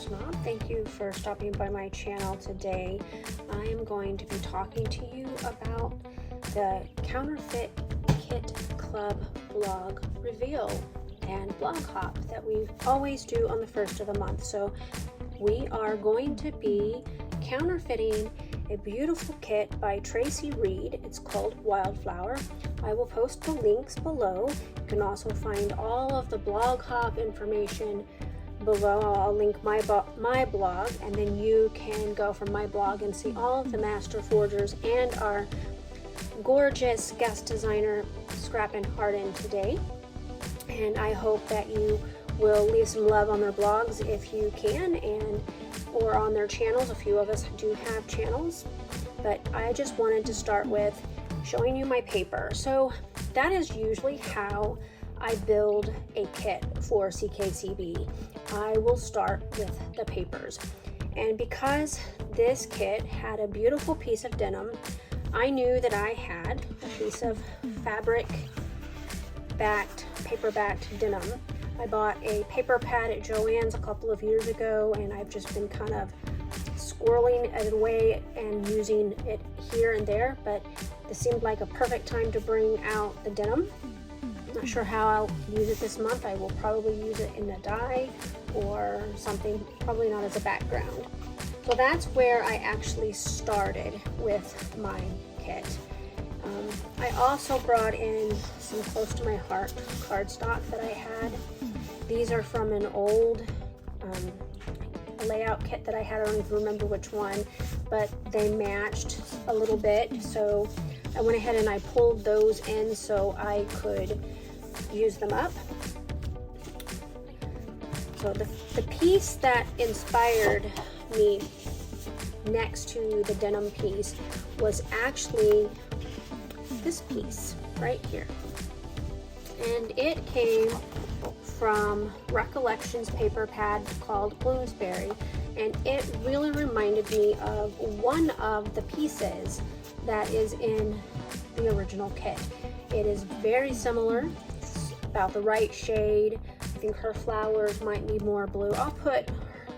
Mom. Thank you for stopping by my channel today. I am going to be talking to you about the Counterfeit Kit Club blog reveal and blog hop that we always do on the first of the month. So we are going to be counterfeiting a beautiful kit by Tracy Reed. It's called Wildflower. I will post the links below. You can also find all of the blog hop information below. I'll link my blog, and then you can go from my blog and see all of the master forgers and our gorgeous guest designer Scrap and Harden today. And I hope that you will leave some love on their blogs if you can, or on their channels. A few of us do have channels, but I just wanted to start with showing you my paper. So that is usually how I build a kit for CKCB. I will start with the papers. And because this kit had a beautiful piece of denim, I knew that I had a piece of paper-backed denim. I bought a paper pad at Joann's a couple of years ago, and I've just been kind of squirreling it away and using it here and there, but this seemed like a perfect time to bring out the denim. Not sure how I'll use it this month. I will probably use it in a die or something, probably not as a background. So that's where I actually started with my kit. I also brought in some close to my heart cardstock that I had. These are from an old layout kit that I had. I don't even remember which one, but they matched a little bit. So I went ahead and I pulled those in so I could use them up. So the piece that inspired me next to the denim piece was actually this piece right here. And it came from Recollections paper pad called Bloomsbury, and it really reminded me of one of the pieces that is in the original kit. It is very similar. It's about the right shade. I think her flowers might be more blue. I'll put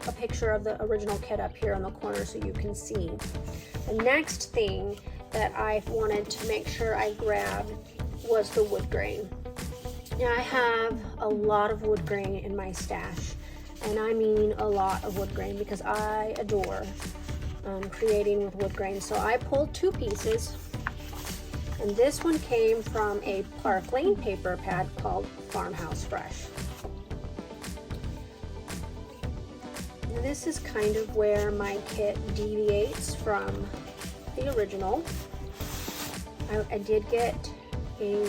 a picture of the original kit up here in the corner so you can see. The next thing that I wanted to make sure I grabbed was the wood grain. Now I have a lot of wood grain in my stash, and I mean a lot of wood grain because I adore creating with wood grain. So I pulled two pieces, and this one came from a Park Lane paper pad called Farmhouse Fresh. And this is kind of where my kit deviates from the original. I did get a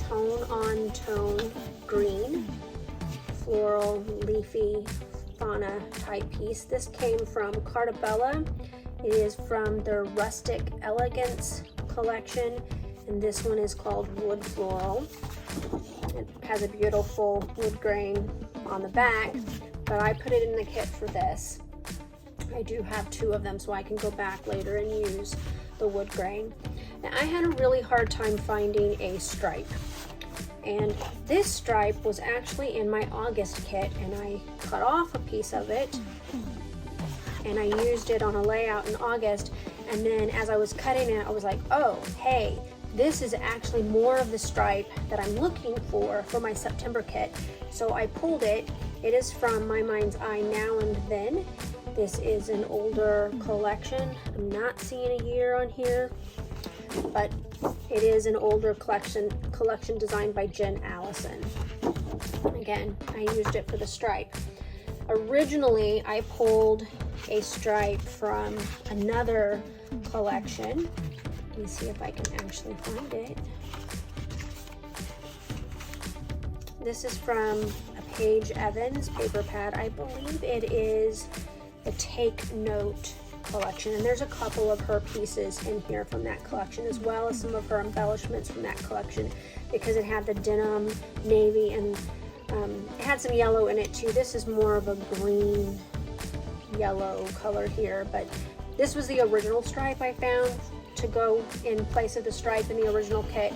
tone-on-tone green floral leafy fauna type piece. This came from Cartabella. It is from their Rustic Elegance collection, and this one is called Wood Floral. It has a beautiful wood grain on the back, but I put it in the kit for this. I do have two of them, so I can go back later and use the wood grain. Now, I had a really hard time finding a stripe, and this stripe was actually in my August kit, and I cut off a piece of it and I used it on a layout in August, and then as I was cutting it, I was like, oh, hey, this is actually more of the stripe that I'm looking for my September kit. So I pulled it. It is from My Mind's Eye Now and Then. This is an older collection. I'm not seeing a year on here, but it is an older collection designed by Jen Allison. Again, I used it for the stripe. Originally, I pulled a stripe from another collection. Let me see if I can actually find it. This is from a Paige Evans paper pad. I believe it is the Take Note collection, and there's a couple of her pieces in here from that collection, as well as some of her embellishments from that collection, because it had the denim, navy, and it had some yellow in it too. This is more of a green yellow color here, but this was the original stripe I found to go in place of the stripe in the original kit.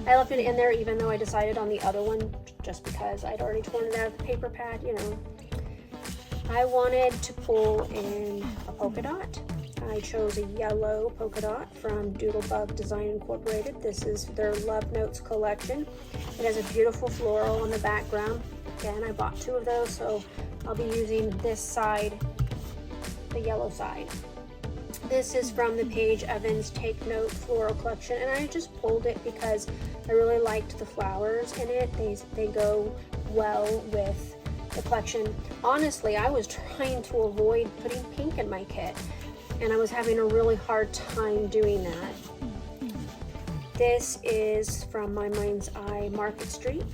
I left it in there even though I decided on the other one just because I'd already torn it out of the paper pad, you know. I wanted to pull in a polka dot. I chose a yellow polka dot from Doodlebug Design Incorporated. This is their Love Notes collection. It has a beautiful floral in the background. Again, I bought 2 of those, so I'll be using this side, the yellow side. This is from the Paige Evans Take Note Floral Collection, and I just pulled it because I really liked the flowers in it. They go well with the collection. Honestly, I was trying to avoid putting pink in my kit, and I was having a really hard time doing that. This is from My Mind's Eye Market Street.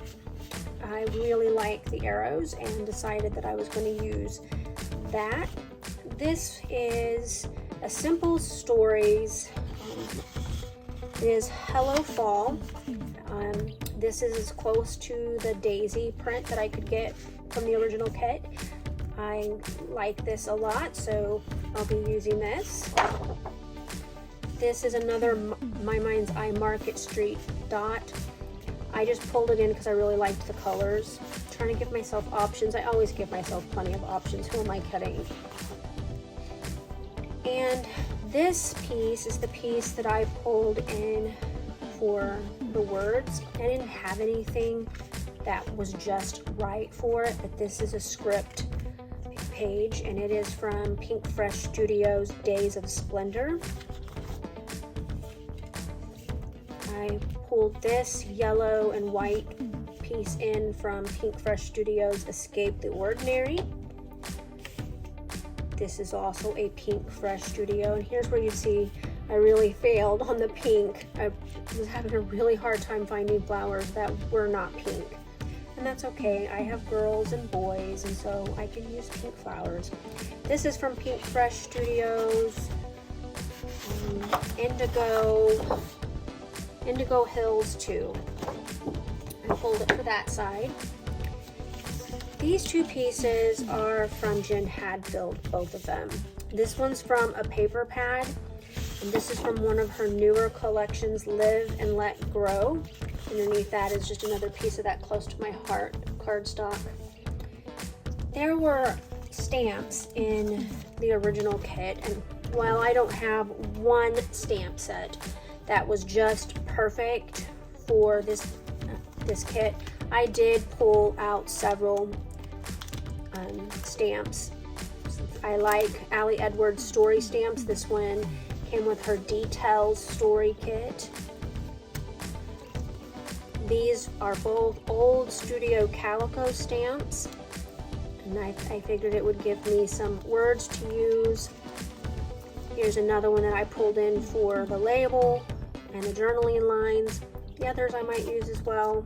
I really like the arrows and decided that I was going to use that. This is a Simple Stories. It is Hello Fall. This is as close to the daisy print that I could get from the original kit. I like this a lot, so I'll be using this. This is another My Mind's Eye Market Street dot. I just pulled it in because I really liked the colors. I'm trying to give myself options. I always give myself plenty of options. Who am I kidding? And this piece is the piece that I pulled in for the words. I didn't have anything that was just right for it, but this is a script page, and it is from Pink Fresh Studios' Days of Splendor. I pulled this yellow and white piece in from Pink Fresh Studios' Escape the Ordinary. This is also a Pink Fresh Studio, and here's where you see I really failed on the pink. I was having a really hard time finding flowers that were not pink. And that's okay, I have girls and boys, and so I can use pink flowers. This is from Pink Fresh Studios, Indigo Hills 2. I pulled it for that side. These 2 pieces are from Jen Hadfield, both of them. This one's from a paper pad, and this is from one of her newer collections, Live and Let Grow. Underneath that is just another piece of that close to my heart cardstock. There were stamps in the original kit, and while I don't have one stamp set that was just perfect for this kit, I did pull out several stamps. I like Allie Edwards story stamps. This one came with her Details story kit. These are both old Studio Calico stamps, and I figured it would give me some words to use. Here's another one that I pulled in for the label and the journaling lines. The others I might use as well.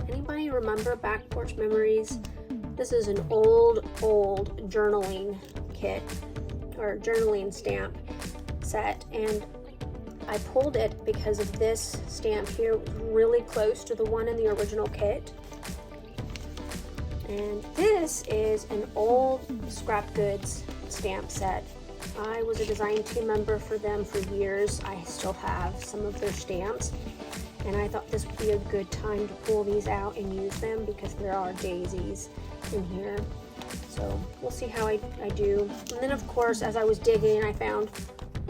Anybody remember Back Porch Memories? This is an old journaling kit, or journaling stamp set, and I pulled it because of this stamp here. It was really close to the one in the original kit. And this is an old scrap goods stamp set. I was a design team member for them for years. I still have some of their stamps, and I thought this would be a good time to pull these out and use them because there are daisies in here. So we'll see how I do. And then of course, as I was digging, I found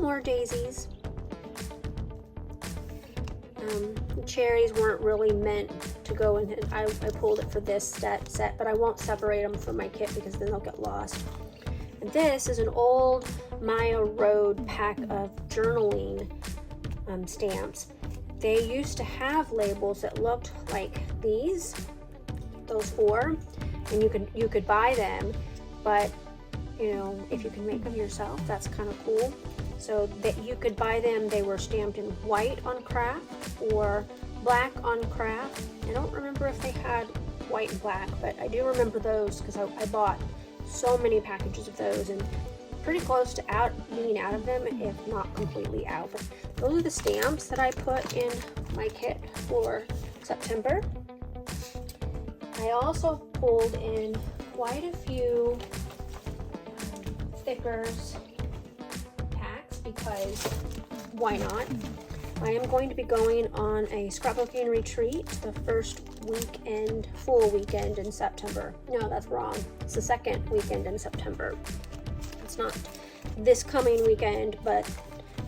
more daisies. The cherries weren't really meant to go in. I pulled it for this set, but I won't separate them from my kit because then they'll get lost. And this is an old Maya Road pack of journaling stamps. They used to have labels that looked like these, those 4, and you could buy them, but you know, if you can make them yourself, that's kind of cool. So that you could buy them. They were stamped in white on craft or black on craft. I don't remember if they had white and black, but I do remember those because I bought so many packages of those and pretty close to being out of them, if not completely out. But those are the stamps that I put in my kit for September. I also pulled in quite a few stickers packs because why not? I am going to be going on a scrapbooking retreat the first weekend, full weekend in September. No, that's wrong. It's the second weekend in September. It's not this coming weekend, but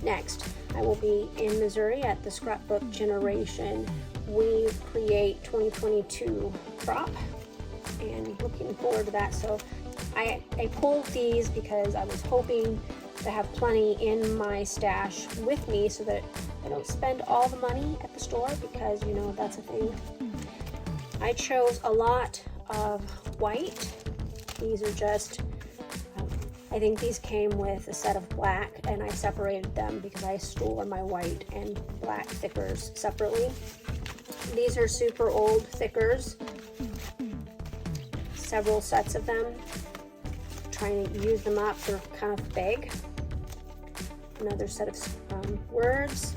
next. I will be in Missouri at the Scrapbook Generation We Create 2022 crop, and looking forward to that. So I pulled these because I was hoping to have plenty in my stash with me so that I don't spend all the money at the store, because you know that's a thing. I chose a lot of white. These are just, I think these came with a set of black, and I separated them because I store my white and black thickers separately. These are super old thickers, several sets of them. Trying to use them up, they're kind of big. Another set of words.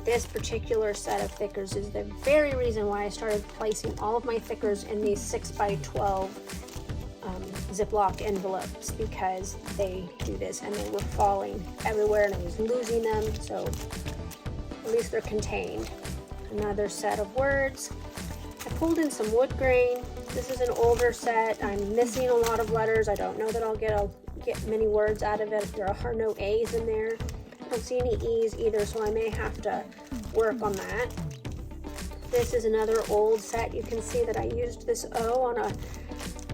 This particular set of thickers is the very reason why I started placing all of my thickers in these 6x12 Ziploc envelopes, because they do this, and they were falling everywhere and I was losing them, so at least they're contained. Another set of words. I pulled in some wood grain. This is an older set. I'm missing a lot of letters. I don't know that I'll get many words out of it. There are no A's in there. I don't see any E's either, so I may have to work on that. This is another old set. You can see that I used this O on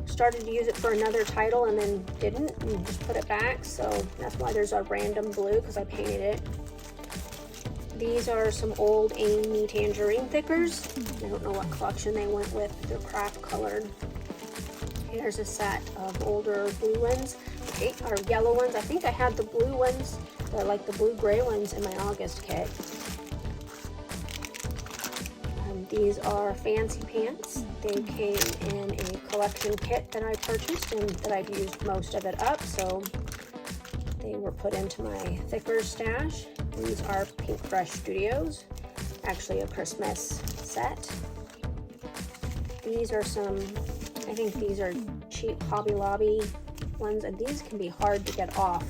started to use it for another title and then didn't, and just put it back. So that's why there's a random blue, because I painted it. These are some old Amy Tangerine thickers. I don't know what collection they went with. They're craft colored. Here's a set of older blue ones, or yellow ones. I think I had the blue ones, like the blue-gray ones, in my August kit. These are fancy pants. They came in a collection kit that I purchased and that I've used most of it up, so they were put into my thicker stash. These are Pink Fresh Studios, actually a Christmas set. These are some, I think these are cheap Hobby Lobby ones, and these can be hard to get off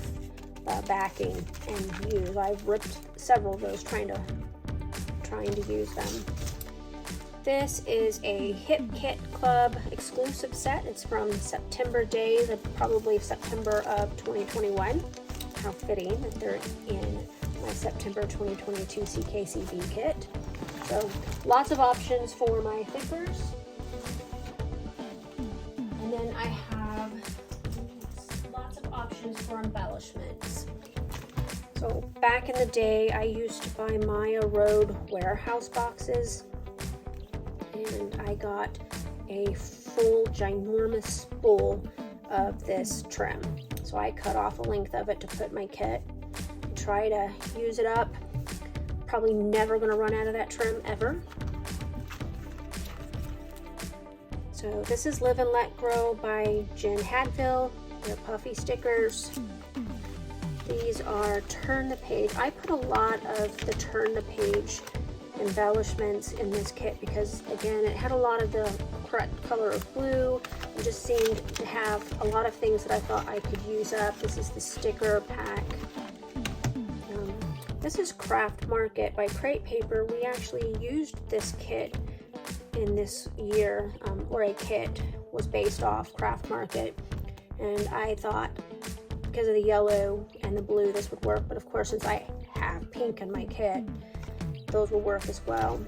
the backing and use. I've ripped several of those trying to use them. This is a Hip Kit Club exclusive set. It's from September days, probably September of 2021. How fitting that they're in my September 2022 CKCB kit. So lots of options for my thickers. And then I have lots of options for embellishments. So back in the day, I used to buy Maya Road warehouse boxes, and I got a full ginormous spool of this trim. So I cut off a length of it to put in my kit, try to use it up. Probably never gonna run out of that trim ever. So this is Live and Let Grow by Jen Hadfield. They're puffy stickers. These are Turn the Page. I put a lot of the Turn the Page embellishments in this kit because, again, it had a lot of the correct color of blue. It just seemed to have a lot of things that I thought I could use up. This is the sticker pack. This is Craft Market by Crate Paper. We actually used this kit in this year, or a kit was based off Craft Market, and I thought because of the yellow and the blue this would work, but of course since I have pink in my kit, those will work as well.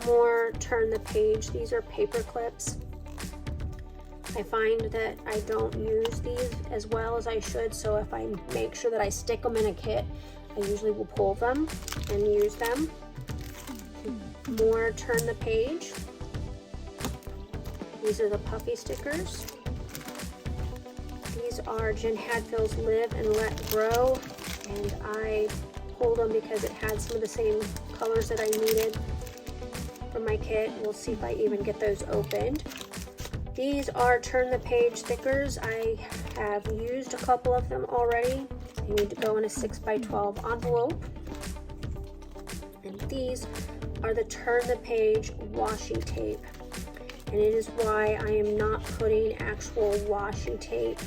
More Turn the Page. These are paper clips. I find that I don't use these as well as I should, so if I make sure that I stick them in a kit, I usually will pull them and use them. More Turn the Page. These are the puffy stickers. These are Jen Hadfield's Live and Let Grow, and I pulled them because it had some of the same colors that I needed for my kit. We'll see if I even get those opened. These are Turn the Page stickers. I have used a couple of them already. They need to go in a 6x12 envelope. And these are the Turn the Page washi tape. And it is why I am not putting actual washi tape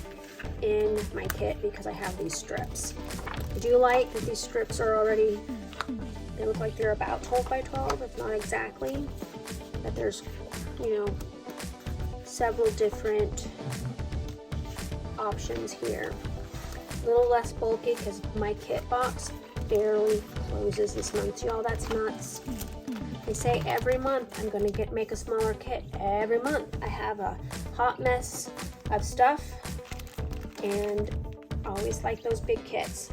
in my kit, because I have these strips. I do like that these strips are already, they look like they're about 12 by 12, if not exactly. But there's, you know, several different options here. A little less bulky because my kit box barely closes this month, y'all. That's nuts. They say every month I'm going to make a smaller kit. Every month I have a hot mess of stuff, and I always like those big kits.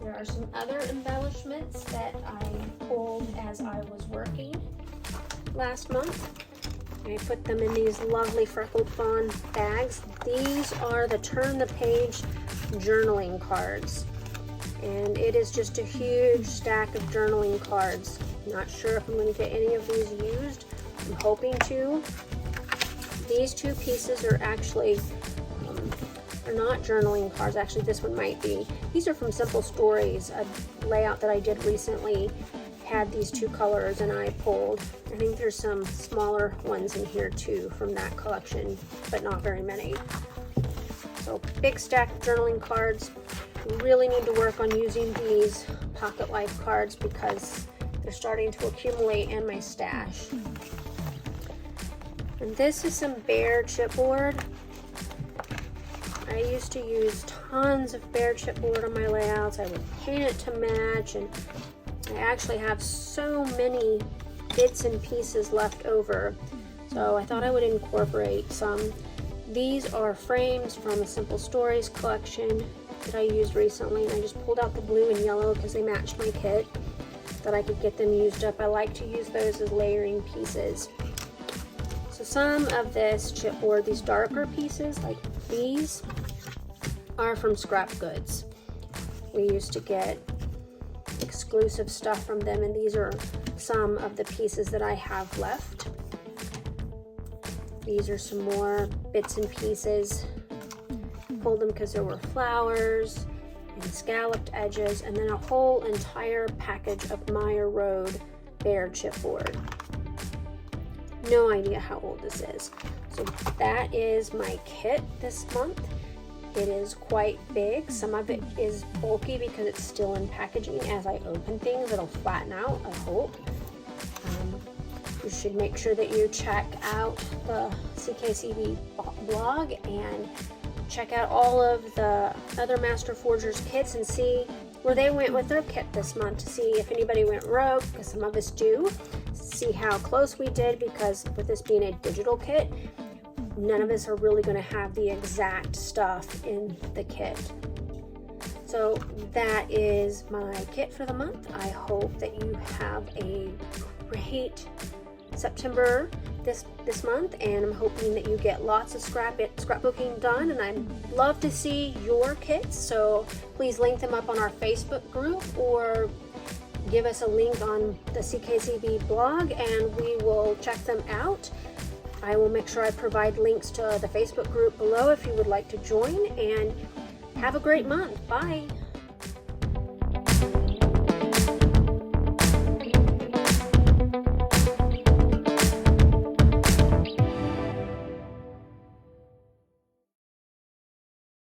There are some other embellishments that I pulled as I was working last month. I put them in these lovely freckled fawn bags. These are the Turn the Page journaling cards. And it is just a huge stack of journaling cards. Not sure if I'm going to get any of these used. I'm hoping to. These two pieces are actually, are not journaling cards. Actually, this one might be. These are from Simple Stories, a layout that I did recently. Had these two colors and I pulled. I think there's some smaller ones in here too from that collection, but not very many. So big stack of journaling cards. Really need to work on using these Pocket Life cards because they're starting to accumulate in my stash. And this is some Bear chipboard. I used to use tons of Bear chipboard on my layouts. I would paint it to match, and I actually have so many bits and pieces left over. So I thought I would incorporate some. These are frames from a Simple Stories collection that I used recently, and I just pulled out the blue and yellow because they matched my kit, that I could get them used up. I like to use those as layering pieces. So some of this chipboard, these darker pieces like these, are from Scrap Goods. We used to get exclusive stuff from them, and these are some of the pieces that I have left. These are some more bits and pieces. Pulled them because there were flowers and scalloped edges, and then a whole entire package of Meyer Road Bear chipboard. No idea how old this is. So that is my kit this month. It is quite big. Some of it is bulky because it's still in packaging. As I open things, it'll flatten out, I hope. You should make sure that you check out the CKCB blog and check out all of the other Master Forgers kits and see where they went with their kit this month, to see if anybody went rogue, because some of us do. See how close we did, because with this being a digital kit, none of us are really going to have the exact stuff in the kit. So that is my kit for the month. I hope that you have a great September this month, and I'm hoping that you get lots of scrapbooking done, and I'd love to see your kits. So please link them up on our Facebook group or give us a link on the CKCB blog and we will check them out. I will make sure I provide links to the Facebook group below if you would like to join, and have a great month. Bye.